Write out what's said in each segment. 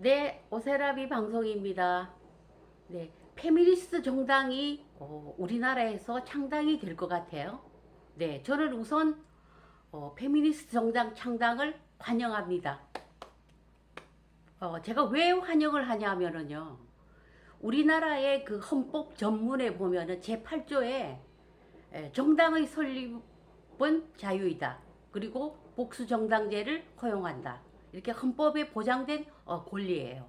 네, 오세라비 방송입니다. 네, 페미니스트 정당이 우리나라에서 창당이 될 것 같아요. 네, 저는 우선 페미니스트 정당 창당을 환영합니다. 제가 왜 환영을 하냐면은요, 우리나라의 그 헌법 전문에 보면은 제8조에 정당의 설립은 자유이다. 그리고 복수 정당제를 허용한다. 이렇게 헌법에 보장된 권리예요.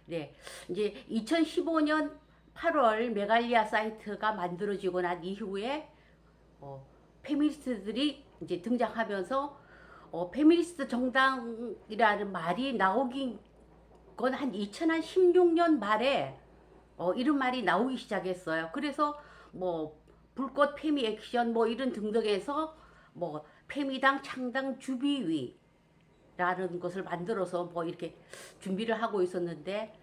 네, 이제 2015년 8월 메갈리아 사이트가 만들어지고 난 이후에 페미니스트들이 이제 등장하면서 페미니스트 정당이라는 말이 나오긴 건 한 2016년 말에 이런 말이 나오기 시작했어요. 그래서 뭐 불꽃 페미 액션 뭐 이런 등등에서 뭐 페미당 창당 주비위라는 것을 만들어서 뭐 이렇게 준비를 하고 있었는데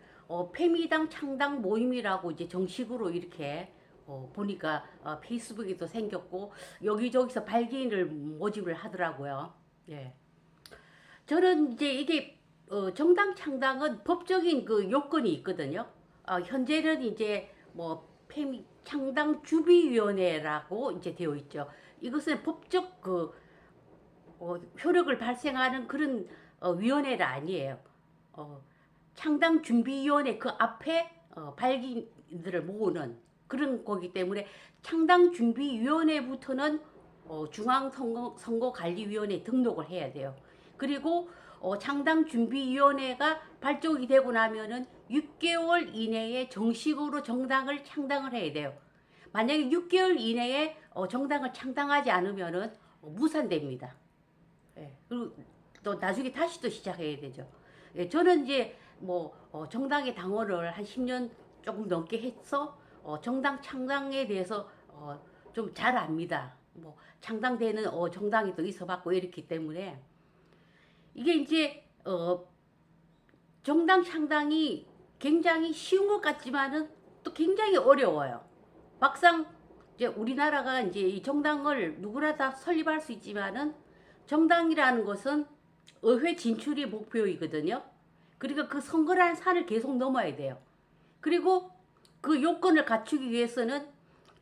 페미당 창당 모임이라고 이제 정식으로 이렇게 보니까 페이스북에도 생겼고 여기저기서 발기인을 모집을 하더라고요. 예. 저는 이제 이게 정당 창당은 법적인 그 요건이 있거든요. 현재는 이제 뭐 창당 주비위원회라고 이제 되어 있죠. 이것은 법적 그 효력을 발생하는 그런 위원회가 아니에요. 창당 준비위원회 그 앞에 발기인들을 모으는 그런 거기 때문에 창당 준비위원회부터는 중앙선거관리위원회에 등록을 해야 돼요. 그리고 창당준비위원회가 발족이 되고 나면은 6개월 이내에 정식으로 정당을 창당을 해야 돼요. 만약에 6개월 이내에 정당을 창당하지 않으면은 무산됩니다. 예. 그리고 또 나중에 다시 또 시작해야 되죠. 예, 저는 이제 뭐 정당의 당원을 한 10년 조금 넘게 해서 정당 창당에 대해서 좀 잘 압니다. 뭐 창당되는 정당이 또 있어봤고 이렇기 때문에 이게 이제 정당 창당이 굉장히 쉬운 것 같지만은 또 굉장히 어려워요. 막상 이제 우리나라가 이제 이 정당을 누구나 다 설립할 수 있지만은 정당이라는 것은 의회 진출이 목표이거든요. 그러니까 그 선거라는 산을 계속 넘어야 돼요. 그리고 그 요건을 갖추기 위해서는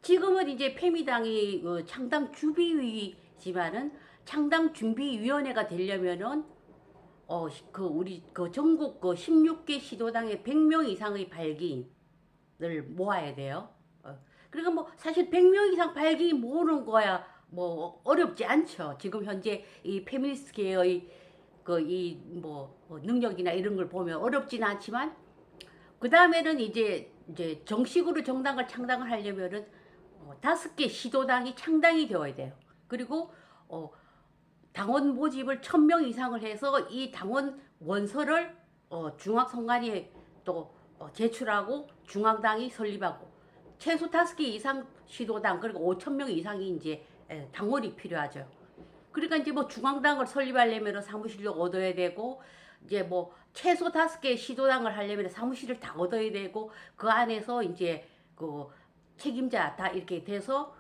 지금은 이제 페미당이 창당 주비위지만은 창당 준비위원회가 되려면은 우리 그 전국 그 16개 시도당에 100명 이상의 발기인을 모아야 돼요. 그러니까 뭐 사실 100명 이상 발기인 모으는 거야 뭐 어렵지 않죠. 지금 현재 이 페미니스트 계의 그 이 뭐 능력이나 이런 걸 보면 어렵지는 않지만 그 다음에는 이제 정식으로 정당을 창당을 하려면은 5개 시도당이 창당이 되어야 돼요. 그리고 당원 모집을 1000명 이상을 해서 이 당원 원서를 중앙선관위에 또 제출하고 중앙당이 설립하고 최소 5개 이상 시도당 그리고 5,000명 이상이 이제 당원이 필요하죠. 그러니까 이제 뭐 중앙당을 설립하려면 사무실도 얻어야 되고 이제 뭐 최소 5개 시도당을 하려면 사무실을 다 얻어야 되고 그 안에서 이제 그 책임자 다 이렇게 돼서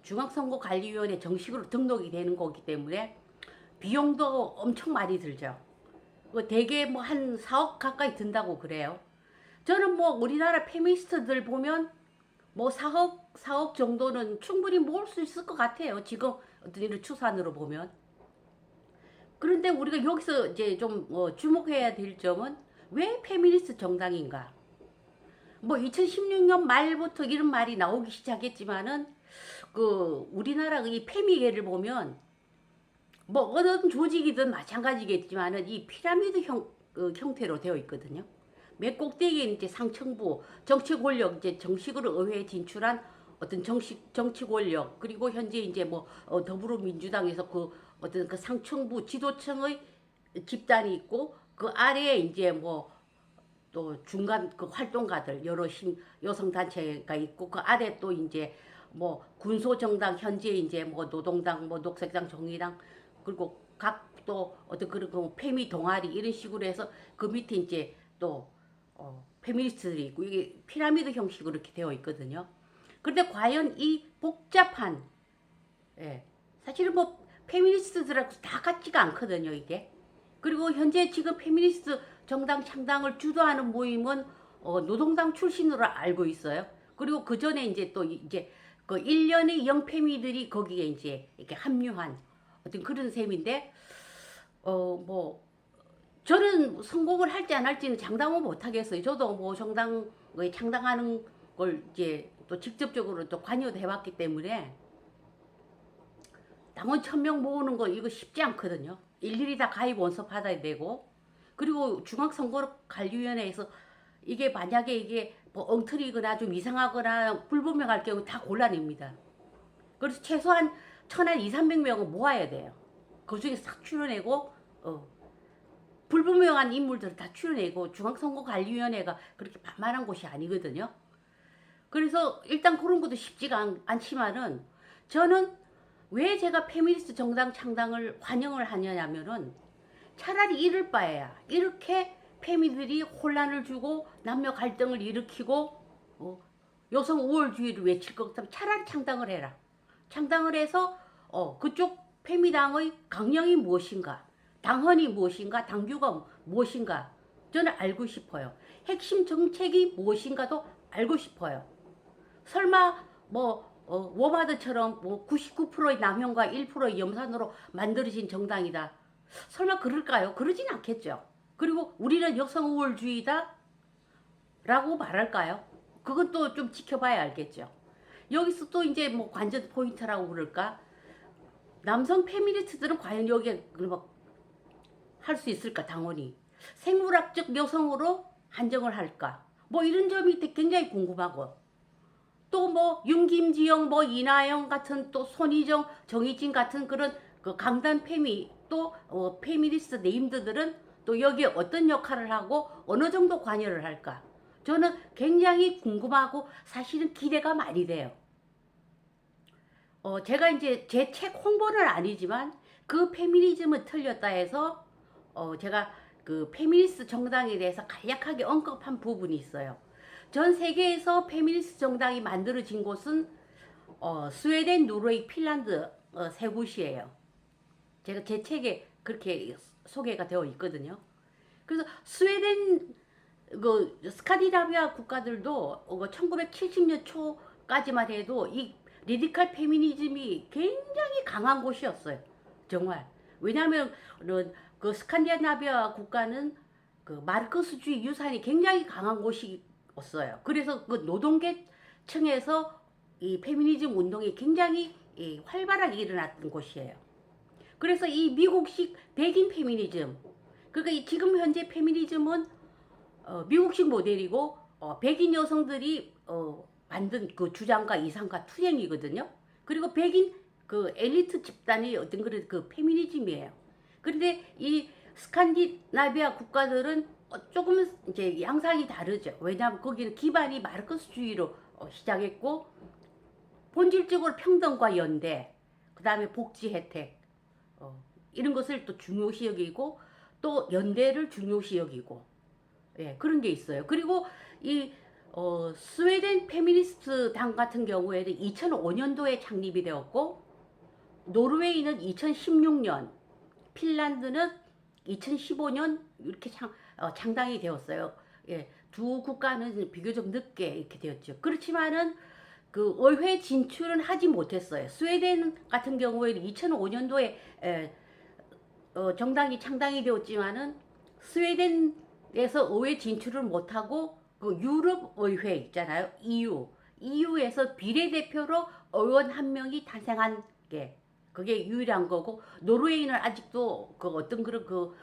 중앙선거관리위원회 정식으로 등록이 되는 거기 때문에 비용도 엄청 많이 들죠. 대개 뭐 한 4억 가까이 든다고 그래요. 저는 뭐 우리나라 페미니스트들 보면 뭐 4억 정도는 충분히 모을 수 있을 것 같아요. 지금 어떤 이런 추산으로 보면. 그런데 우리가 여기서 이제 좀 주목해야 될 점은 왜 페미니스트 정당인가? 뭐 2016년 말부터 이런 말이 나오기 시작했지만은 그 우리나라 이 페미계를 보면 뭐 어떤 조직이든 마찬가지겠지만은 이 피라미드 형태로 되어 있거든요. 맨 꼭대기에 이제 상층부 정치 권력 이제 정식으로 의회에 진출한 어떤 정치 권력 그리고 현재 이제 뭐 더불어민주당에서 그 어떤 그 상층부 지도층의 집단이 있고 그 아래에 이제 뭐 또 중간 그 활동가들 여러 여성 단체가 있고 그 아래 또 이제 뭐 군소 정당 현재 이제 뭐 노동당 뭐 녹색당 정의당 그리고 각 또 어떤 그런 그 페미 동아리 이런 식으로 해서 그 밑에 이제 또 페미니스트들이 있고 이게 피라미드 형식으로 이렇게 되어 있거든요. 그런데 과연 이 복잡한 사실은 뭐 페미니스트들하고 다 같지가 않거든요 이게. 그리고 현재 지금 페미니스트 정당 창당을 주도하는 모임은 노동당 출신으로 알고 있어요. 그리고 그 전에 이제 또 이제 그 일련의 영패미들이 거기에 이제 이렇게 합류한 어떤 그런 셈인데, 뭐 저는 성공을 할지 안 할지는 장담은 못 하겠어요. 저도 뭐 정당에 창당하는 걸 이제 또 직접적으로 또 관여도 해봤기 때문에 당원 1000명 모으는 거 이거 쉽지 않거든요. 일일이 다 가입 원서 받아야 되고, 그리고 중앙선거관리위원회에서 이게 만약에 이게 뭐 엉터리거나 좀 이상하거나 불분명할 경우 다 골라냅니다. 그래서 최소한 1000한 2, 300명은 모아야 돼요. 그 중에 싹 추려내고 불분명한 인물들을 다 추려내고, 중앙선거관리위원회가 그렇게 만만한 곳이 아니거든요. 그래서 일단 그런 것도 쉽지가 않지만은, 저는 왜 제가 페미니스트 정당 창당을 환영을 하냐면은, 차라리 이럴 바에야 이렇게 페미들이 혼란을 주고 남녀 갈등을 일으키고 여성 우월주의를 외칠 것 같으면 차라리 창당을 해라. 창당을 해서 그쪽 페미당의 강령이 무엇인가, 당헌이 무엇인가, 당규가 무엇인가 저는 알고 싶어요. 핵심 정책이 무엇인가도 알고 싶어요. 설마 뭐 워마드처럼 뭐 99%의 남혐과 1%의 염산으로 만들어진 정당이다, 설마 그럴까요? 그러진 않겠죠. 그리고 우리는 여성 우월주의다 라고 말할까요? 그건 또 좀 지켜봐야 알겠죠. 여기서 또 이제 뭐 관전 포인트라고 그럴까? 남성 페미니스트들은 과연 여기에 할 수 있을까, 당원이? 생물학적 여성으로 한정을 할까? 뭐 이런 점이 굉장히 궁금하고, 또 뭐 윤김지영, 뭐 이나영 같은, 또 손희정, 정희진 같은 그런 그 강단 페미, 또 페미니스트 네임드들은 또 여기에 어떤 역할을 하고 어느 정도 관여를 할까? 저는 굉장히 궁금하고 사실은 기대가 많이 돼요. 제가 이제 제 책 홍보는 아니지만 그 페미니즘은 틀렸다 해서 제가 그 페미니스트 정당에 대해서 간략하게 언급한 부분이 있어요. 전 세계에서 페미니스트 정당이 만들어진 곳은 스웨덴, 노르웨이, 핀란드 세 곳이에요. 제가 제 책에 그렇게 소개가 되어 있거든요. 그래서 스웨덴, 그 스칸디나비아 국가들도 1970년 초까지만 해도 이 레디컬 페미니즘이 굉장히 강한 곳이었어요. 정말. 왜냐하면 그 스칸디나비아 국가는 그 마르크스주의 유산이 굉장히 강한 곳이었어요. 그래서 그 노동계층에서 이 페미니즘 운동이 굉장히 활발하게 일어났던 곳이에요. 그래서 이 미국식 백인 페미니즘, 그러니까 지금 현재 페미니즘은 미국식 모델이고 백인 여성들이 만든 그 주장과 이상과 투쟁이거든요. 그리고 백인 그 엘리트 집단의 어떤 그런 그 페미니즘이에요. 그런데 이 스칸디나비아 국가들은 조금 이제 양상이 다르죠. 왜냐하면 거기는 기반이 마르크스주의로 시작했고, 본질적으로 평등과 연대, 그 다음에 복지 혜택, 이런 것을 또 중요시 여기고, 또 연대를 중요시 여기고, 예, 그런 게 있어요. 그리고 이 스웨덴 페미니스트 당 같은 경우에는 2005년도에 창립이 되었고, 노르웨이는 2016년, 핀란드는 2015년 이렇게 창당이 되었어요. 예, 두 국가는 비교적 늦게 이렇게 되었죠. 그렇지만은 그 의회 진출은 하지 못했어요. 스웨덴 같은 경우에는 2005년도에 정당이 창당이 되었지만은 스웨덴에서 의회 진출을 못하고 그 유럽 의회 있잖아요. EU에서 비례대표로 의원 한 명이 탄생한 게 그게 유일한 거고, 노르웨이는 아직도 그 어떤 그런 그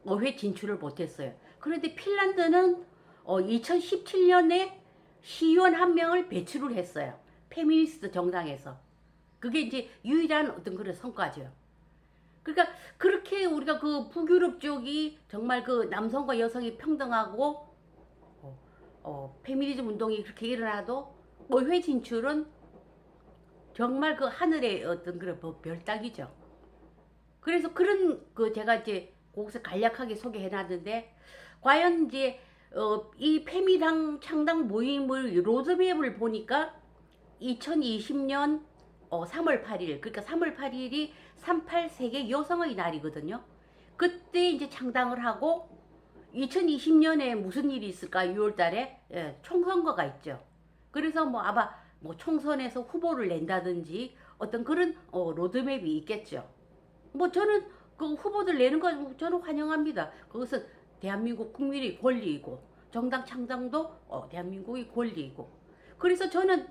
의회 진출을 못했어요. 그런데 핀란드는 2017년에 시의원 한 명을 배출을 했어요. 페미니스트 정당에서. 그게 이제 유일한 어떤 그런 성과죠. 그러니까 그렇게 우리가 그 북유럽 쪽이 정말 그 남성과 여성이 평등하고 페미니즘 운동이 그렇게 일어나도 의회 진출은 정말 그 하늘의 어떤 그런 별따기죠. 그래서 그런 그 제가 이제 거기서 간략하게 소개해놨는데, 과연 이제 이 페미당 창당 모임을 로드맵을 보니까 2020년 3월 8일, 그러니까 3월 8일이 38 세계 여성의 날이거든요. 그때 이제 창당을 하고 2020년에 무슨 일이 있을까? 6월 달에 예, 총선거가 있죠. 그래서 뭐 아마 뭐 총선에서 후보를 낸다든지 어떤 그런 로드맵이 있겠죠. 뭐 저는 그 후보들 내는 거 저는 환영합니다. 그것은 대한민국 국민의 권리이고 정당 창당도 대한민국의 권리이고. 그래서 저는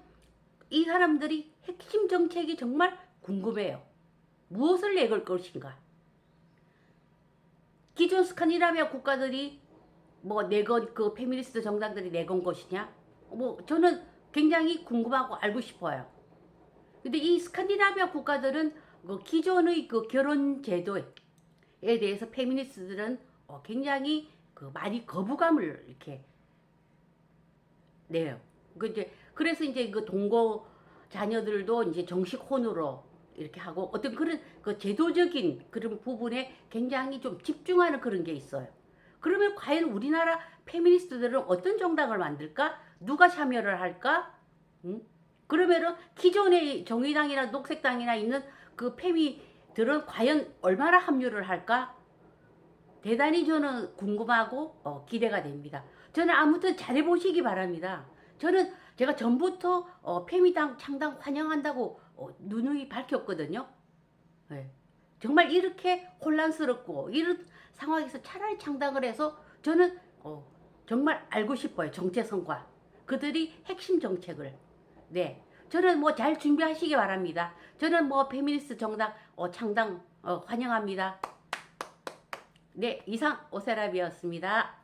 이 사람들이 핵심 정책이 정말 궁금해요. 무엇을 내걸 것인가? 기존 스칸디나비아 국가들이 뭐 내건 그 페미니스트 정당들이 내건 것이냐? 뭐 저는 굉장히 궁금하고 알고 싶어요. 근데 이 스칸디나비아 국가들은 그 기존의 그 결혼 제도에 대해서 페미니스트들은 굉장히 그 많이 거부감을 이렇게 내요. 그래서 이제 그 동거 자녀들도 이제 정식 혼으로 이렇게 하고 어떤 그런 그 제도적인 그런 부분에 굉장히 좀 집중하는 그런 게 있어요. 그러면 과연 우리나라 페미니스트들은 어떤 정당을 만들까? 누가 참여를 할까? 그러면은 기존의 정의당이나 녹색당이나 있는 그 페미들은 과연 얼마나 합류를 할까? 대단히 저는 궁금하고 기대가 됩니다. 저는 아무튼 잘해보시기 바랍니다. 저는 제가 전부터 페미당 창당 환영한다고 누누이 밝혔거든요. 네. 정말 이렇게 혼란스럽고 이런 상황에서 차라리 창당을 해서 저는 정말 알고 싶어요. 정체성과 그들이 핵심 정책을. 네, 저는 뭐 잘 준비하시기 바랍니다. 저는 뭐 페미니스트 정당 창당 환영합니다. 네, 이상 오세라비였습니다.